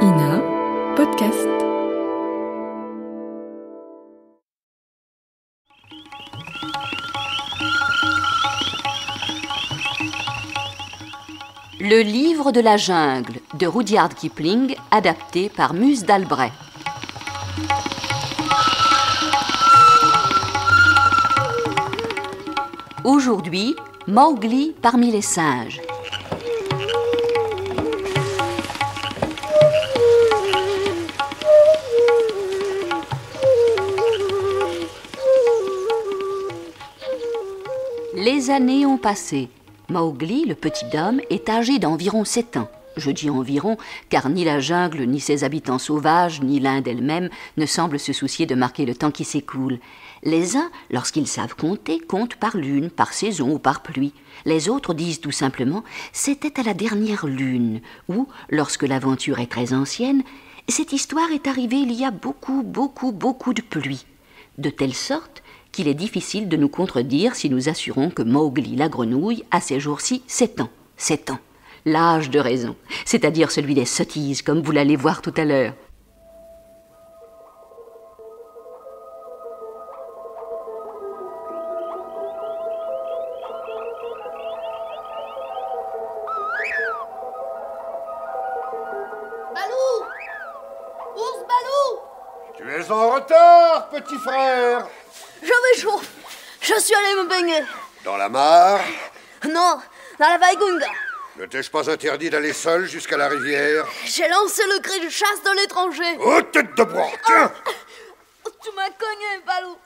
Ina Podcast. Le livre de la jungle de Rudyard Kipling, adapté par Muse d'Albret. Aujourd'hui, Mowgli parmi les singes. Les années ont passé. Mowgli, le petit homme, est âgé d'environ 7 ans. Je dis environ, car ni la jungle, ni ses habitants sauvages, ni l'Inde elle-même ne semblent se soucier de marquer le temps qui s'écoule. Les uns, lorsqu'ils savent compter, comptent par lune, par saison ou par pluie. Les autres disent tout simplement « c'était à la dernière lune » ou, lorsque l'aventure est très ancienne, « cette histoire est arrivée il y a beaucoup de pluie », de telle sorte qu'il est difficile de nous contredire si nous assurons que Mowgli la grenouille a ces jours-ci 7 ans. 7 ans, l'âge de raison, c'est-à-dire celui des sottises, comme vous l'allez voir tout à l'heure. Balou! Ours Balou! Tu es en retard, petit frère. J'avais chaud. Je suis allé me baigner. Dans la mare? Non, dans la Vaigunga. Ne t'ai-je pas interdit d'aller seul jusqu'à la rivière? J'ai lancé le cri de chasse de l'étranger. Oh, tête de bois! Tiens! Tu m'as cogné, Balou.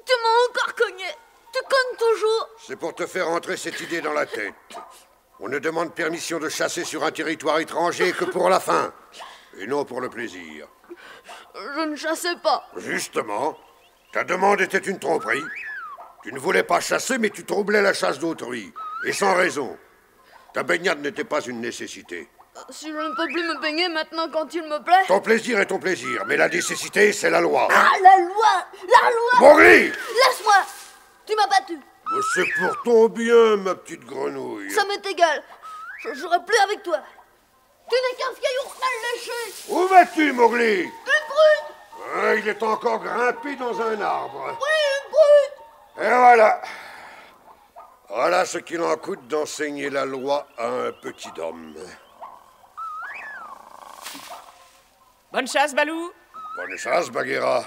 Tu m'as encore cogné. Tu cognes toujours. C'est pour te faire entrer cette idée dans la tête. On ne demande permission de chasser sur un territoire étranger que pour la faim, et non pour le plaisir. Je ne chassais pas. Justement, ta demande était une tromperie. Tu ne voulais pas chasser, mais tu troublais la chasse d'autrui, et sans raison. Ta baignade n'était pas une nécessité. Si je ne peux plus me baigner maintenant quand il me plaît. Ton plaisir est ton plaisir, mais la nécessité, c'est la loi. Ah, la loi! La loi! Mowgli! Laisse-moi! Tu m'as battu. Mais c'est pour ton bien, ma petite grenouille. Ça m'est égal. Je jouerai plus avec toi. Tu n'es qu'un vieil ours mal léché. Où vas-tu, Mowgli? Une brute! Ah, il est encore grimpé dans un arbre. Oui, une brute! Et voilà. Voilà ce qu'il en coûte d'enseigner la loi à un petit homme. Bonne chasse, Balou. Bonne chasse, Bagheera.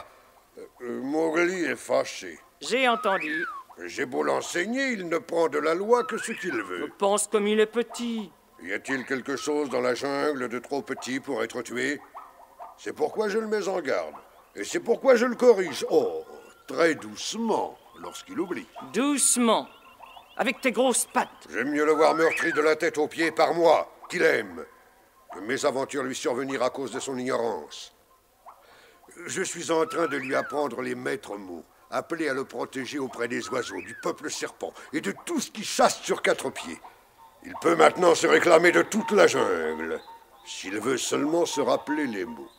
Mowgli est fâché. J'ai entendu. J'ai beau l'enseigner, il ne prend de la loi que ce qu'il veut. Pense comme il est petit. Y a-t-il quelque chose dans la jungle de trop petit pour être tué? C'est pourquoi je le mets en garde. Et c'est pourquoi je le corrige. Oh, très doucement, lorsqu'il oublie. Doucement. Avec tes grosses pattes. J'aime mieux le voir meurtri de la tête aux pieds par moi, qu'il aime, que mes aventures lui survenir à cause de son ignorance. Je suis en train de lui apprendre les maîtres mots, appelés à le protéger auprès des oiseaux, du peuple serpent et de tout ce qui chasse sur 4 pieds. Il peut maintenant se réclamer de toute la jungle, s'il veut seulement se rappeler les mots.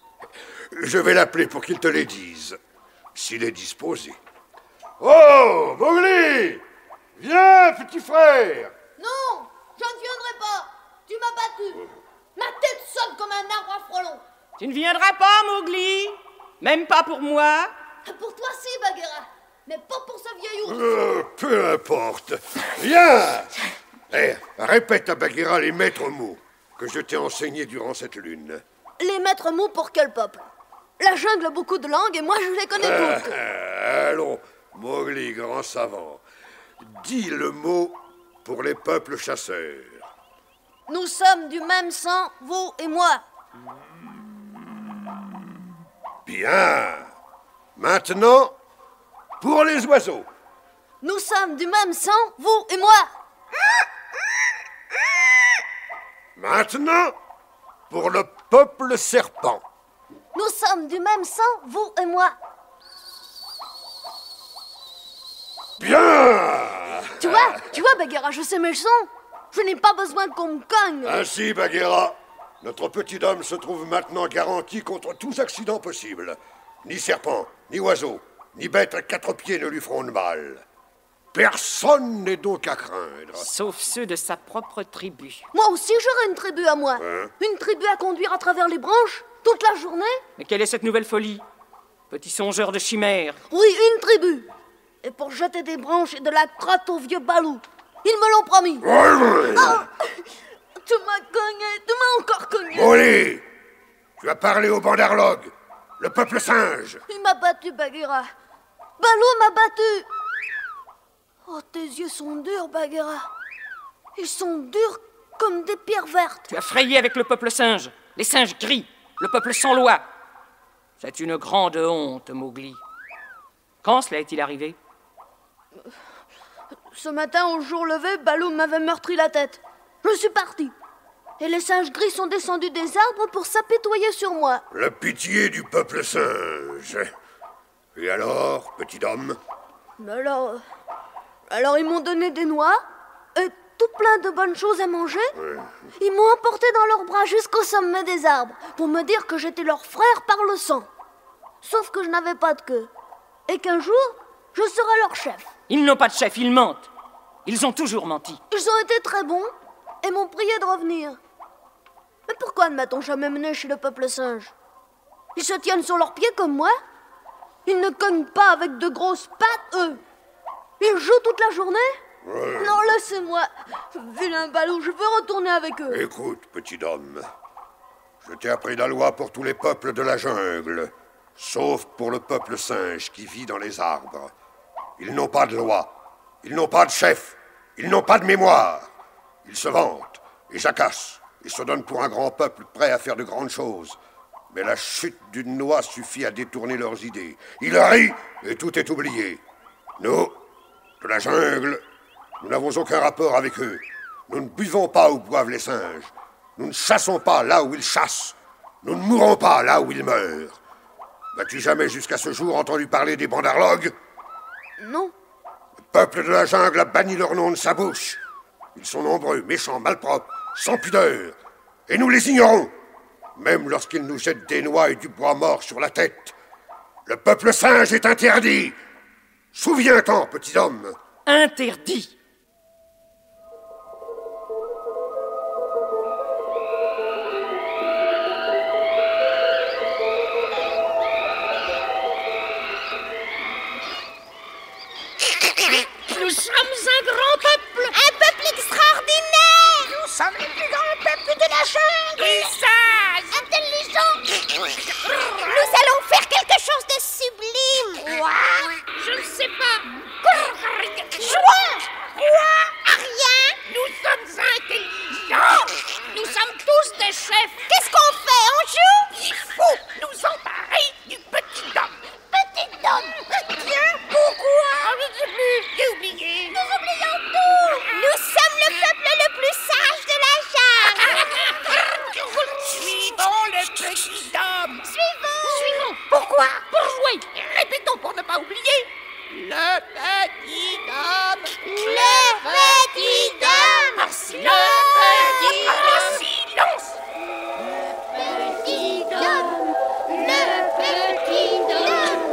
Je vais l'appeler pour qu'il te les dise, s'il est disposé. Oh, Mowgli! Viens, petit frère! Non, je ne viendrai pas. Tu m'as battu. Ma tête sonne comme un arbre à frelons. Tu ne viendras pas, Mowgli. Même pas pour moi. Pour toi, si, Bagheera. Mais pas pour ce vieil ours. Peu importe. Viens! Répète à Bagheera les maîtres mots que je t'ai enseignés durant cette lune. Les maîtres mots pour quel peuple? La jungle a beaucoup de langues et moi je les connais toutes. Allons, Mowgli, grand savant. Dis le mot pour les peuples chasseurs. Nous sommes du même sang, vous et moi. Bien. Maintenant, pour les oiseaux. Nous sommes du même sang, vous et moi. Maintenant, pour le peuple serpent. Nous sommes du même sang, vous et moi. Bien. Tu vois, Bagheera, je sais mes sons. Je n'ai pas besoin qu'on me cogne. Ainsi, Bagheera, notre petit homme se trouve maintenant garanti contre tous accidents possibles. Ni serpent, ni oiseau, ni bête à 4 pieds ne lui feront de mal. Personne n'est donc à craindre. Sauf ceux de sa propre tribu. Moi aussi, j'aurai une tribu à moi. Une tribu à conduire à travers les branches, toute la journée. Mais quelle est cette nouvelle folie? Petit songeur de chimère. Oui, une tribu. Et pour jeter des branches et de la crotte au vieux Balou. Ils me l'ont promis. Oh, tu m'as cogné, tu m'as encore cogné. Molly, tu as parlé au Bandarlog, le peuple singe. Il m'a battu, Bagheera. Balou m'a battu. Oh, tes yeux sont durs, Bagheera. Ils sont durs comme des pierres vertes. Tu as frayé avec le peuple singe, les singes gris, le peuple sans loi. C'est une grande honte, Mowgli. Quand cela est-il arrivé? Ce matin, au jour levé, Balou m'avait meurtri la tête. Je suis parti. Et les singes gris sont descendus des arbres pour s'apitoyer sur moi. La pitié du peuple singe. Et alors, petit homme? Alors ils m'ont donné des noix et tout plein de bonnes choses à manger. Ils m'ont emporté dans leurs bras jusqu'au sommet des arbres pour me dire que j'étais leur frère par le sang. Sauf que je n'avais pas de queue. Et qu'un jour, je serai leur chef. Ils n'ont pas de chef, ils mentent. Ils ont toujours menti. Ils ont été très bons et m'ont prié de revenir. Mais pourquoi ne m'a-t-on jamais mené chez le peuple singe? Ils se tiennent sur leurs pieds comme moi. Ils ne cognent pas avec de grosses pattes, eux. Ils jouent toute la journée? Non, laissez-moi. Vilain Balou, je veux retourner avec eux. Écoute, petit homme. Je t'ai appris la loi pour tous les peuples de la jungle, sauf pour le peuple singe qui vit dans les arbres. Ils n'ont pas de loi. Ils n'ont pas de chef. Ils n'ont pas de mémoire. Ils se vantent et jacassent. Ils se donnent pour un grand peuple prêt à faire de grandes choses. Mais la chute d'une noix suffit à détourner leurs idées. Ils rient et tout est oublié. Nous, de la jungle, nous n'avons aucun rapport avec eux. Nous ne buvons pas où boivent les singes. Nous ne chassons pas là où ils chassent. Nous ne mourrons pas là où ils meurent. N'as-tu jamais jusqu'à ce jour entendu parler des Bandarlog? Non. Le peuple de la jungle a banni leur nom de sa bouche. Ils sont nombreux, méchants, malpropres, sans pudeur. Et nous les ignorons. Même lorsqu'ils nous jettent des noix et du bois mort sur la tête. Le peuple singe est interdit. Souviens-t'en, petit homme. Interdit. Nous sommes un grand peuple. Un peuple extraordinaire. Nous sommes les plus grands peuples de la jungle. Et sages. Intelligents. Nous allons faire quelque chose de sublime. Quoi? Je ne sais pas. Quoi? Rien. Nous sommes intelligents. Nous sommes tous des chefs. Qu'est-ce qu'on fait? On joue? Il faut nous emparer du petit homme. Petit homme? Tiens, pourquoi? Je ne sais plus. J'ai oublié. Nous oublions tout. Nous sommes le peuple le plus sage de la jungle. Suivons le petit homme. Suivons. Pourquoi? Pour jouer. Répétons pour ne pas oublier. Le petit homme. Le petit homme. Silence. Silence. Le petit homme. Le petit homme.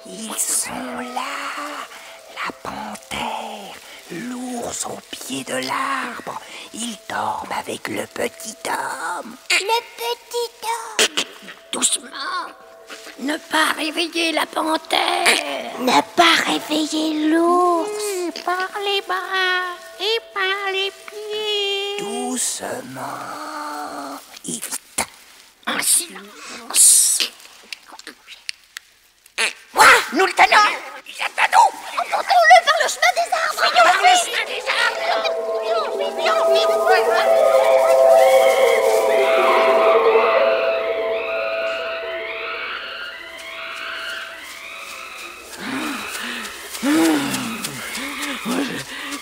Ils sont là, la panthère, l'ours au pied de l'arbre. Ils dorment avec le petit homme. Le petit homme. Doucement. Ne pas réveiller la panthère. Ne pas réveiller l'ours. Par les bras et par les pieds. Doucement. Évite. En silence. Nous le tenons. Il est à nous. Emportons-le par le chemin des arbres. Par le chemin des arbres.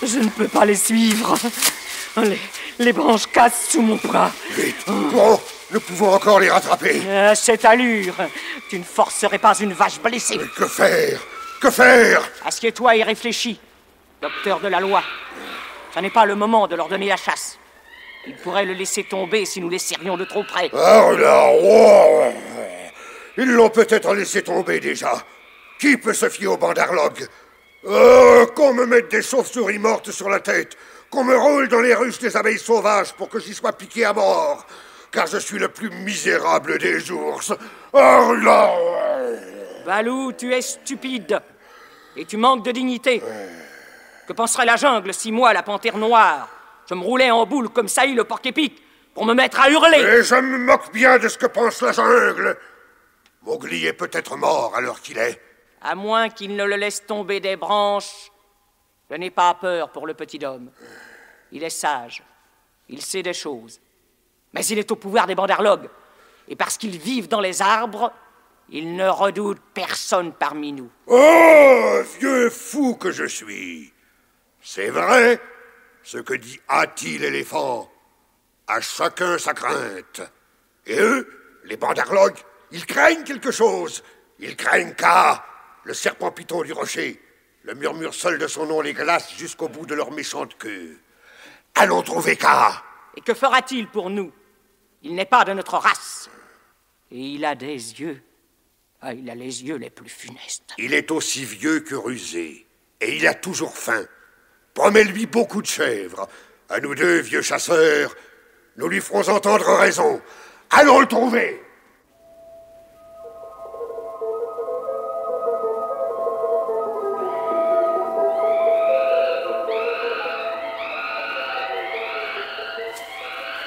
Je ne peux pas les suivre. Les branches cassent sous mon bras. Vite, courons. Nous pouvons encore les rattraper. À cette allure, tu ne forcerais pas une vache blessée. Mais que faire? Que faire? Assieds-toi et réfléchis, docteur de la loi. Ce n'est pas le moment de leur donner la chasse. Ils pourraient le laisser tomber si nous les serrions de trop près. Ah là, oh, ils l'ont peut-être laissé tomber déjà. Qui peut se fier aux bandarlogues? Qu'on me mette des chauves-souris mortes sur la tête, qu'on me roule dans les ruches des abeilles sauvages pour que j'y sois piqué à mort, car je suis le plus misérable des ours. Oh là! Balou, tu es stupide. Et tu manques de dignité. Que penserait la jungle si moi, la panthère noire, je me roulais en boule comme Saï le porc-épic pour me mettre à hurler? Et je me moque bien de ce que pense la jungle. Mowgli est peut-être mort à l'heure qu'il est. À moins qu'il ne le laisse tomber des branches, je n'ai pas peur pour le petit homme. Il est sage, il sait des choses. Mais il est au pouvoir des bandarlogues. Et parce qu'ils vivent dans les arbres, il ne redoute personne parmi nous. Oh, vieux fou que je suis! C'est vrai, ce que dit Hati l'éléphant. À chacun sa crainte. Et eux, les bandarlogues, ils craignent quelque chose. Ils craignent Kaa, le serpent python du rocher. Le murmure seul de son nom les glace jusqu'au bout de leur méchante queue. Allons trouver Kaa. Et que fera-t-il pour nous? Il n'est pas de notre race. Et il a des yeux. Ah, il a les yeux les plus funestes. Il est aussi vieux que rusé. Et il a toujours faim. Promets-lui beaucoup de chèvres. À nous deux, vieux chasseurs, nous lui ferons entendre raison. Allons le trouver.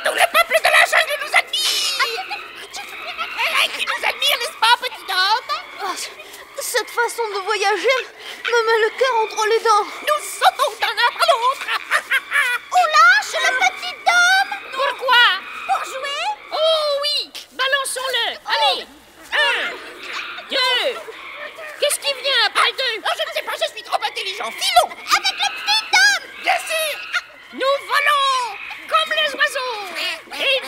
Tout le peuple de la jungle nous admire. Qui nous admire, n'est-ce pas, petit homme? Cette façon de voyager me met le cœur entre les dents. Nous sautons d'un arbre à l'autre. On lâche le petit homme. Pourquoi? Pour jouer? Oh oui, balançons-le. Allez, 1, 2. Qu'est-ce qui vient après 2? Oh, je ne sais pas, je suis trop intelligent. Filons. Avec le petit homme. Bien sûr. Nous volons comme les oiseaux. Et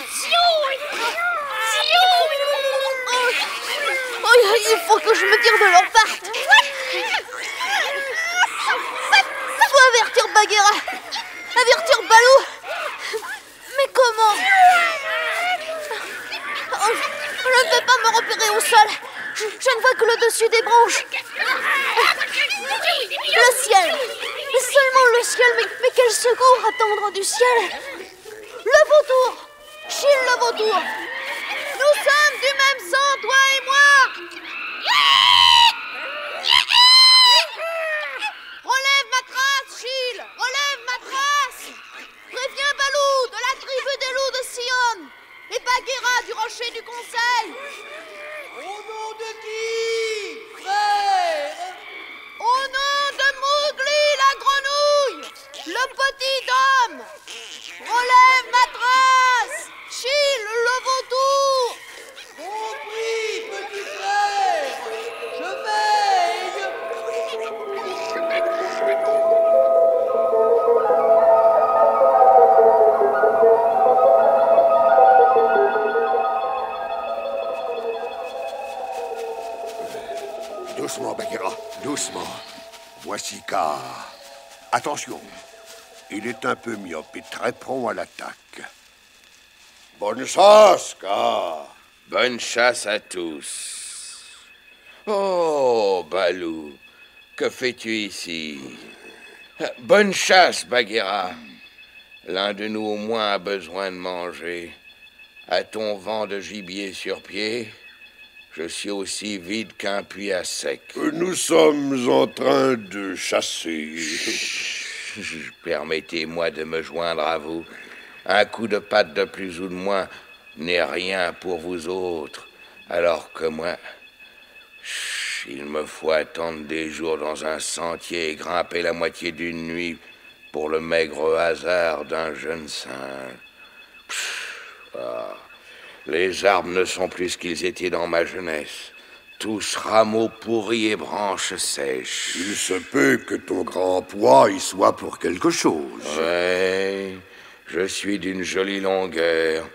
Il faut que je me tire de leur patte. Faut avertir Bagheera. Avertir Balou. Mais comment? Je ne peux pas me repérer au sol. Je ne vois que le dessus des branches. Le ciel. Seulement le ciel. Mais quel secours attendre du ciel? Le vautour. Chil le vautour. Nous sommes du même sang, toi et moi. Relève ma trace, Chil. Relève ma trace. Préviens Balou de la tribu des loups de Sion et Bagheera du rocher du conseil. Au nom de qui, frère? Au nom de Mowgli la grenouille, le petit homme. Relève ma trace, Chil le vautour. Compris, petit frère. Je veille. Doucement, Bagheera, doucement. Voici Kaa. Attention, il est un peu myope et très prompt à l'attaque. Bonne chasse, Kaa. Bonne chasse à tous. Oh, Balou, que fais-tu ici? Bonne chasse, Bagheera. L'un de nous au moins a besoin de manger. A-t-on vent de gibier sur pied? Je suis aussi vide qu'un puits à sec. Nous sommes en train de chasser. Permettez-moi de me joindre à vous. Un coup de patte de plus ou de moins n'est rien pour vous autres, alors que moi, il me faut attendre des jours dans un sentier et grimper la moitié d'une nuit pour le maigre hasard d'un jeune singe. Les arbres ne sont plus ce qu'ils étaient dans ma jeunesse. Tous rameaux pourris et branches sèches. Il se peut que ton grand poids y soit pour quelque chose. Ouais, je suis d'une jolie longueur.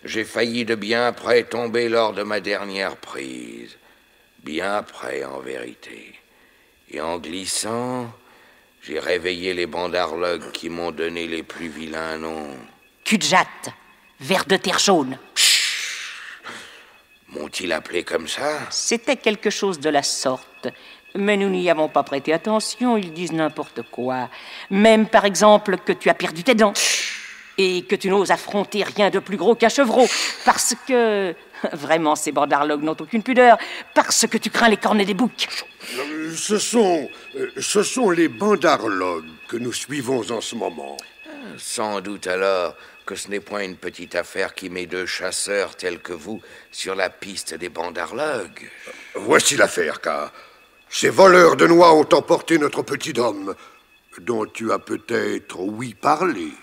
J'ai failli de bien près tomber lors de ma dernière prise. Bien près, en vérité. Et en glissant, J'ai réveillé les bandarlogues qui m'ont donné les plus vilains noms. Cul-de-jatte, ver de terre jaune. M'ont-ils appelé comme ça? C'était quelque chose de la sorte. Mais nous n'y avons pas prêté attention, ils disent n'importe quoi. Même, par exemple, que tu as perdu tes dents. Et que tu n'oses affronter rien de plus gros qu'un chevreau. Parce que... Vraiment, ces bandarlogues n'ont aucune pudeur. Parce que tu crains les cornets des boucs. Ce sont les bandarlogues que nous suivons en ce moment. Sans doute alors que ce n'est point une petite affaire qui met deux chasseurs tels que vous sur la piste des bandarlogues. Voici l'affaire, car ces voleurs de noix ont emporté notre petit homme, dont tu as peut-être ouï parler.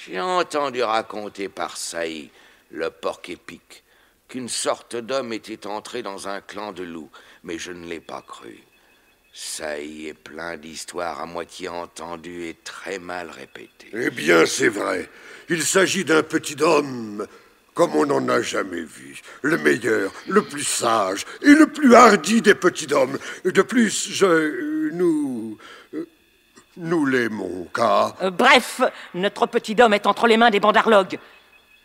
J'ai entendu raconter par Saï, le porc-épic, qu'une sorte d'homme était entré dans un clan de loups, mais je ne l'ai pas cru. Saï est plein d'histoires à moitié entendues et très mal répétées. Eh bien, c'est vrai. Il s'agit d'un petit homme comme on n'en a jamais vu. Le meilleur, le plus sage et le plus hardi des petits hommes. De plus, nous l'aimons, car... Bref, notre petit homme est entre les mains des bandarlogues.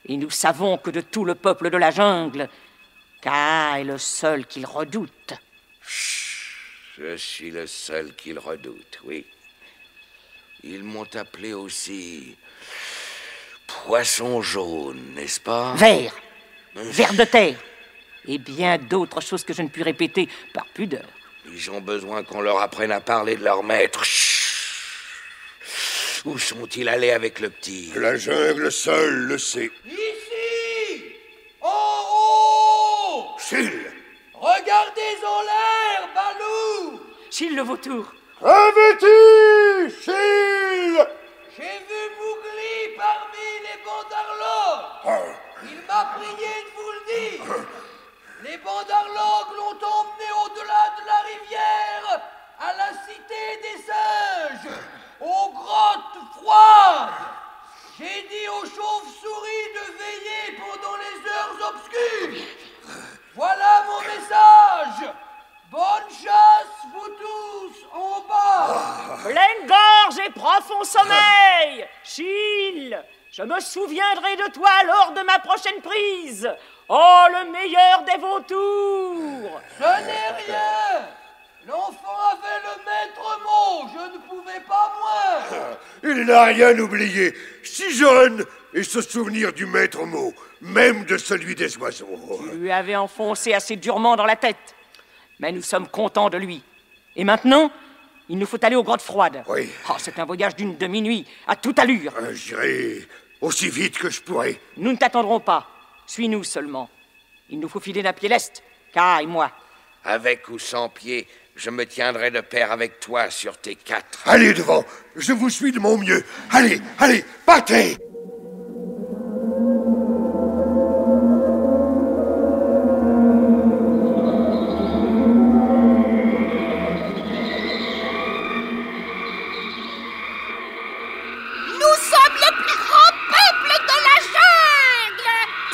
Et nous savons que de tout le peuple de la jungle, Kaa est le seul qu'il redoute. Je suis le seul qu'il redoute, oui. Ils m'ont appelé aussi Poisson jaune, n'est-ce pas? Ver de terre, et bien d'autres choses que je ne puis répéter par pudeur. Ils ont besoin qu'on leur apprenne à parler de leur maître. Où sont-ils allés avec le petit? La jungle seule le sait. Ici! En haut! S'il! Regardez en l'air, Balou! S'il le vautour. Avais-tu, S'il! J'ai vu Mowgli parmi les bandarlogues. Il m'a prié de vous le dire. Les bandarlogues l'ont emmené au-delà de la rivière, à la cité des singes, aux grottes froides. J'ai dit aux chauves-souris de veiller pendant les heures obscures. Voilà mon message. Bonne chasse, vous tous, en bas. Pleine gorge et profond sommeil. Chil, je me souviendrai de toi lors de ma prochaine prise. Oh, le meilleur des vautours. Ce n'est rien. L'enfant avait le maître mot, je ne pouvais pas moins. Il n'a rien oublié. Si jeune, et se souvenir du maître mot, même de celui des oiseaux. Tu lui avais enfoncé assez durement dans la tête. Mais nous sommes contents de lui. Et maintenant, il nous faut aller aux grottes froides. Oui. Oh, c'est un voyage d'une demi-nuit, à toute allure. J'irai aussi vite que je pourrai. Nous ne t'attendrons pas. Suis-nous seulement. Il nous faut filer d'un pied lest, Kaa et moi. Avec ou sans pied, je me tiendrai de pair avec toi sur tes quatre. Allez devant, je vous suis de mon mieux. Allez, allez, partez!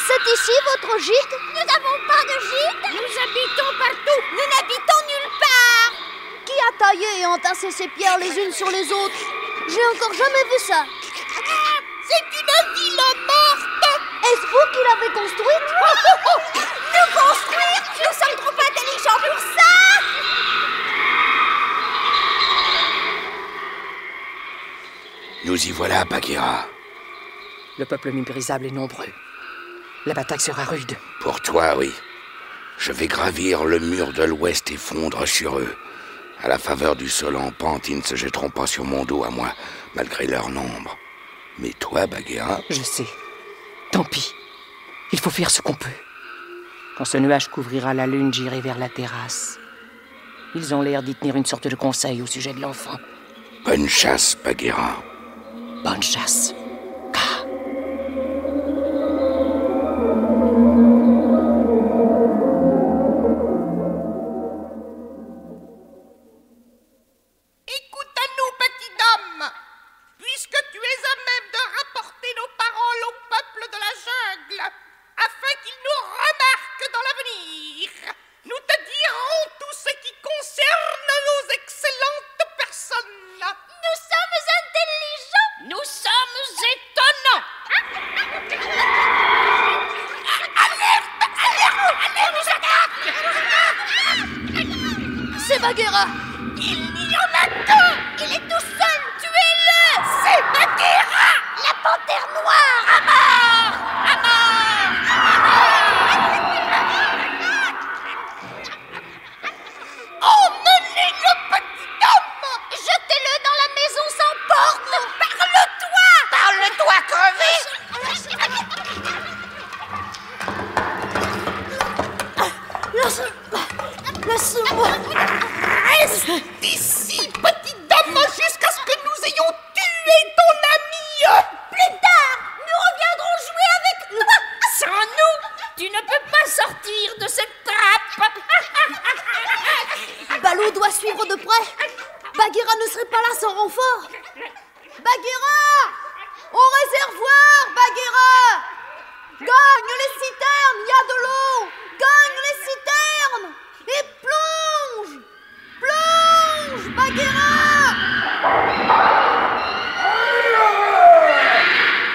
C'est ici votre gîte? Nous n'avons pas de gîte. Nous habitons partout. Nous n'habitons nulle part. Qui a taillé et entassé ces pierres les unes sur les autres? J'ai encore jamais vu ça. C'est une ville morte. Est-ce vous qui l'avez construite? Nous construire? Nous sommes trop intelligents pour ça. Nous y voilà, Bagheera. Le peuple méprisable est nombreux. La bataille sera rude. Pour toi, oui. Je vais gravir le mur de l'ouest et fondre sur eux. À la faveur du sol en pente, ils ne se jetteront pas sur mon dos à moi, malgré leur nombre. Mais toi, Bagheera... Je sais. Tant pis. Il faut faire ce qu'on peut. Quand ce nuage couvrira la lune, j'irai vers la terrasse. Ils ont l'air d'y tenir une sorte de conseil au sujet de l'enfant. Bonne chasse, Bagheera. Bonne chasse. Nous te dirons tout ce qui concerne nos excellentes personnes. Bagheera! Il y en a deux! Il est tout seul! Tuez-le! C'est Bagheera! La panthère noire! À mort! À mort! Emmenez le petit homme! Jetez-le dans la maison sans porte! Parle-toi! Parle-toi, crevé! Laisse-moi! Reste ici, petite dame, jusqu'à ce que nous ayons tué ton ami! Plus tard, nous reviendrons jouer avec toi! Sans nous, tu ne peux pas sortir de cette trappe! Balou doit suivre de près. Bagheera ne serait pas là sans renfort. Bagheera! Au réservoir, Bagheera! Gagne les citernes, il y a de l'eau! Gagne les citernes! Et plonge! Plonge, Bagheera!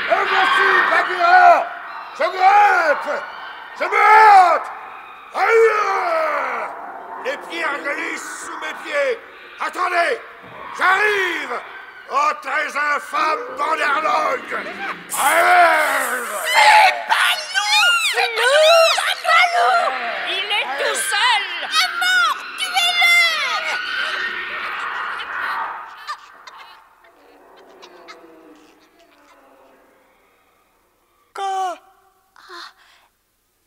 Et voici, Bagheera! Je grimpe! Je monte! Aïe! Les pierres glissent sous mes pieds! Attendez! J'arrive! Oh, très infâme banderlogue! C'est Balou! C'est nous! Balou! Il est tout seul! À mort! Tuez-le!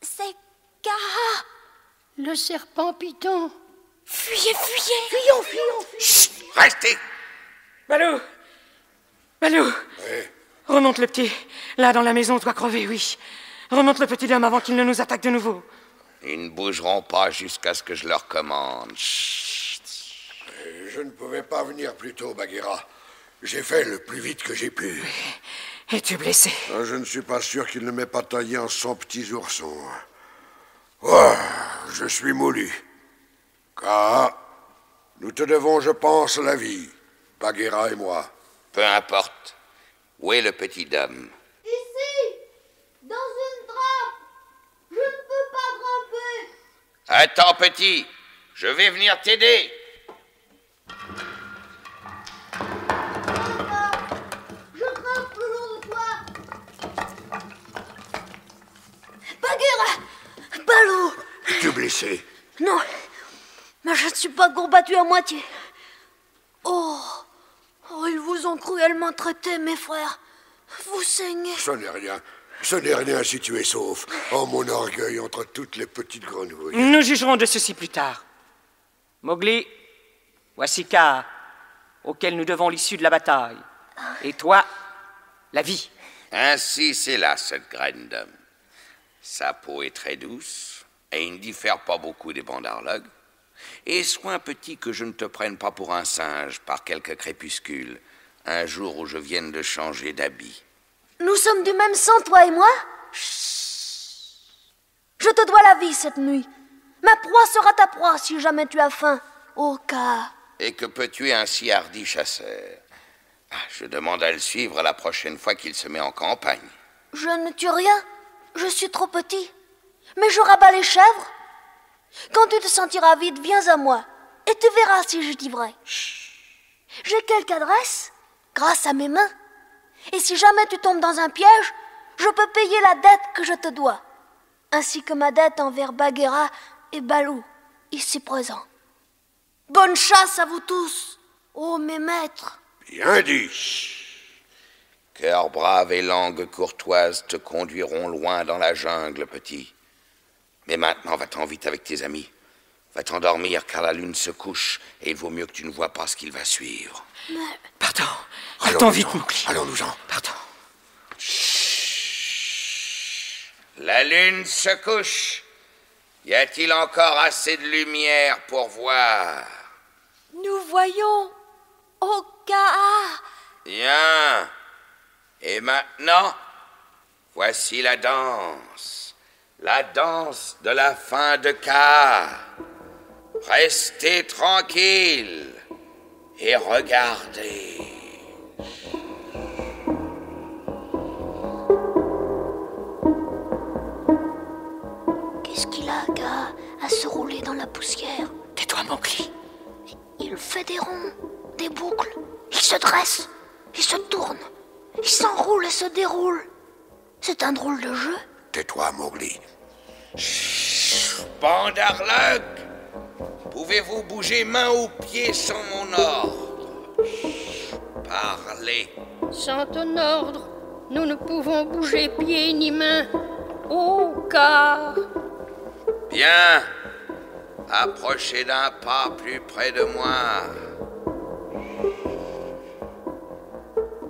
C'est Kaa! Le serpent python. Fuyez, fuyez! Fuyons, fuyons. Chut! Restez! Balou! Balou! Remonte le petit. Là, dans la maison, on doit crever, oui. Remonte le petit homme avant qu'il ne nous attaque de nouveau. Ils ne bougeront pas jusqu'à ce que je leur commande. Chut. Je ne pouvais pas venir plus tôt, Bagheera. J'ai fait le plus vite que j'ai pu. Es-tu blessé? Je ne suis pas sûr qu'il ne m'ait pas taillé en 100 petits oursons. Oh, je suis moulu. Kaa, nous te devons, je pense, la vie, Bagheera et moi. Peu importe. Où est le petit homme? Ici, dans une trappe. Je ne peux pas grimper. Attends, petit. Je vais venir t'aider. Je grimpe le long de toi. Bagheera! Balou! Es-tu blessé? Non, mais je ne suis pas combattu à moitié. Oh, ils vous ont cruellement traité, mes frères. Vous saignez. Ce n'est rien. Ce n'est rien si tu es sauf. Oh, mon orgueil entre toutes les petites grenouilles. Nous jugerons de ceci plus tard. Mowgli, voici Kaa, auquel nous devons l'issue de la bataille. Et toi, la vie. Ainsi, c'est là, cette graine d'homme. Sa peau est très douce, et il ne diffère pas beaucoup des bandarlogues. Et sois petit que je ne te prenne pas pour un singe par quelque crépuscule, un jour où je vienne de changer d'habit. Nous sommes du même sang, toi et moi? Chut. Je te dois la vie cette nuit. Ma proie sera ta proie si jamais tu as faim, ô Kaa. Et que peux tuer un si hardi chasseur? Je demande à le suivre la prochaine fois qu'il se met en campagne. Je ne tue rien. Je suis trop petit. Mais je rabats les chèvres. Quand tu te sentiras vide, viens à moi. Et tu verras si je dis vrai. J'ai quelque adresse, grâce à mes mains. Et si jamais tu tombes dans un piège, je peux payer la dette que je te dois. Ainsi que ma dette envers Bagheera et Balou, ici présents. Bonne chasse à vous tous, ô mes maîtres. Bien dit. Cœur brave et langue courtoise te conduiront loin dans la jungle, petit. Mais maintenant, va-t'en vite avec tes amis. Va t'endormir, car la lune se couche, et il vaut mieux que tu ne vois pas ce qu'il va suivre. Mais... Partons. Partons vite, Mowgli. Allons-nous-en. Partons. Chut. La lune se couche. Y a-t-il encore assez de lumière pour voir? Nous voyons, ô Kaa. Bien. Et maintenant, voici la danse. La danse de la fin de Kaa. Restez tranquille et regardez. Qu'est-ce qu'il a, Kaa, à se rouler dans la poussière? Tais-toi, Mowgli. Il fait des ronds, des boucles. Il se dresse, il se tourne, il s'enroule et se déroule. C'est un drôle de jeu. Tais-toi, Mowgli. Bandarlog, pouvez-vous bouger main ou pied sans mon ordre? Parlez. Sans ton ordre, nous ne pouvons bouger pieds ni mains. Oh, car... Bien. Approchez d'un pas plus près de moi.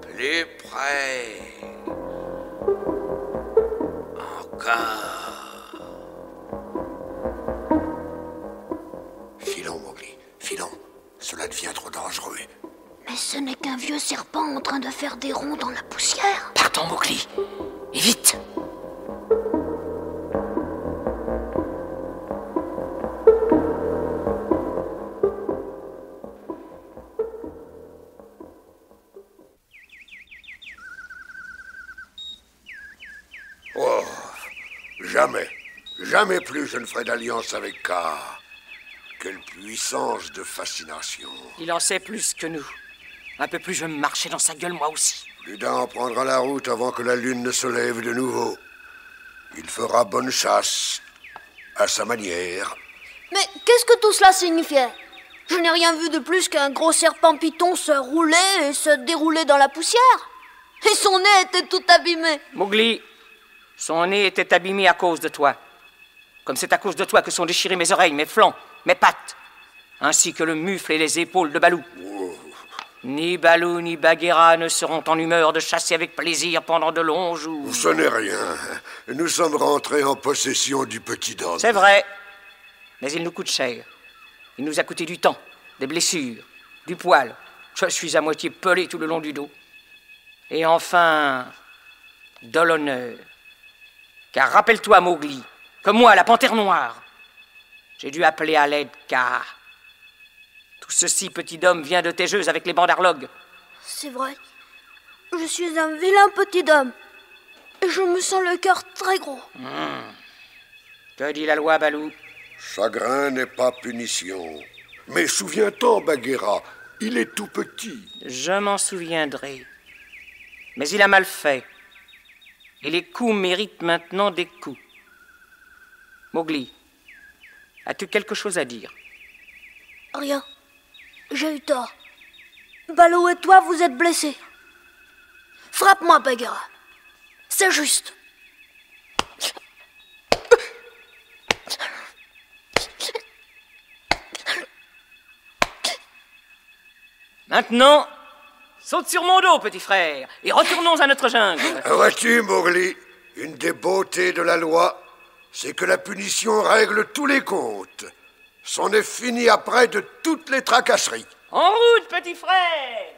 Plus près. Encore. Filons, Mowgli, filons. Cela devient trop dangereux. Mais ce n'est qu'un vieux serpent en train de faire des ronds dans la poussière. Partons, Mowgli. Et vite. Oh, jamais plus je ne ferai d'alliance avec Kaa. Quelle puissance de fascination. Il en sait plus que nous. Un peu plus, je vais me marcher dans sa gueule, moi aussi. Plus d'un en prendra la route avant que la lune ne se lève de nouveau. Il fera bonne chasse, à sa manière. Mais qu'est-ce que tout cela signifiait? Je n'ai rien vu de plus qu'un gros serpent python se rouler et se dérouler dans la poussière. Et son nez était tout abîmé. Mowgli, son nez était abîmé à cause de toi. Comme c'est à cause de toi que sont déchirées mes oreilles, mes flancs, mes pattes, ainsi que le mufle et les épaules de Balou. Oh. Ni Balou ni Bagheera ne seront en humeur de chasser avec plaisir pendant de longs jours. Ce n'est rien. Nous sommes rentrés en possession du petit Dom. C'est vrai, mais il nous coûte cher. Il nous a coûté du temps, des blessures, du poil. Je suis à moitié pelé tout le long du dos. Et enfin, de l'honneur. Car rappelle-toi, Mowgli, que moi, la panthère noire, j'ai dû appeler à l'aide Kaa. Tout ceci, petit homme, vient de tes jeux avec les bandarlogues. C'est vrai. Je suis un vilain petit homme. Et je me sens le cœur très gros. Que dit la loi, Balou? Chagrin n'est pas punition. Mais souviens-toi, Bagheera, il est tout petit. Je m'en souviendrai. Mais il a mal fait. Et les coups méritent maintenant des coups. Mowgli, as-tu quelque chose à dire? Rien. J'ai eu tort. Balou et toi, vous êtes blessés. Frappe-moi, Bagheera. C'est juste. Maintenant, saute sur mon dos, petit frère, et retournons à notre jungle. Vois-tu, Mowgli, une des beautés de la loi, c'est que la punition règle tous les comptes. C'en est fini après de toutes les tracasseries. En route, petit frère!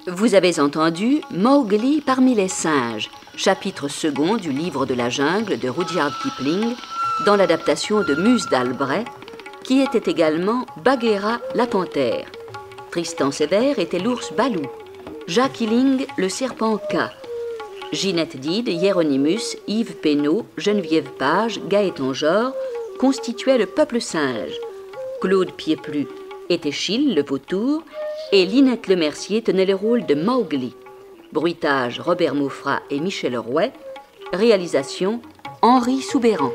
Vous avez entendu Mowgli parmi les singes, chapitre 2 du livre de la jungle de Rudyard Kipling, dans l'adaptation de Muse d'Albret, qui était également Bagheera la panthère. Tristan Sévère était l'ours Balou, Jacques Illing le serpent Kaa, Ginette Dide, Hieronymus, Yves Pénaud, Geneviève Page, Gaëtan Jor constituaient le peuple singe. Claude Pieplu était Chil le vautour et Linette Lemercier tenait le rôle de Mowgli. Bruitage Robert Maufra et Michel Rouet. Réalisation Henri Soubéran.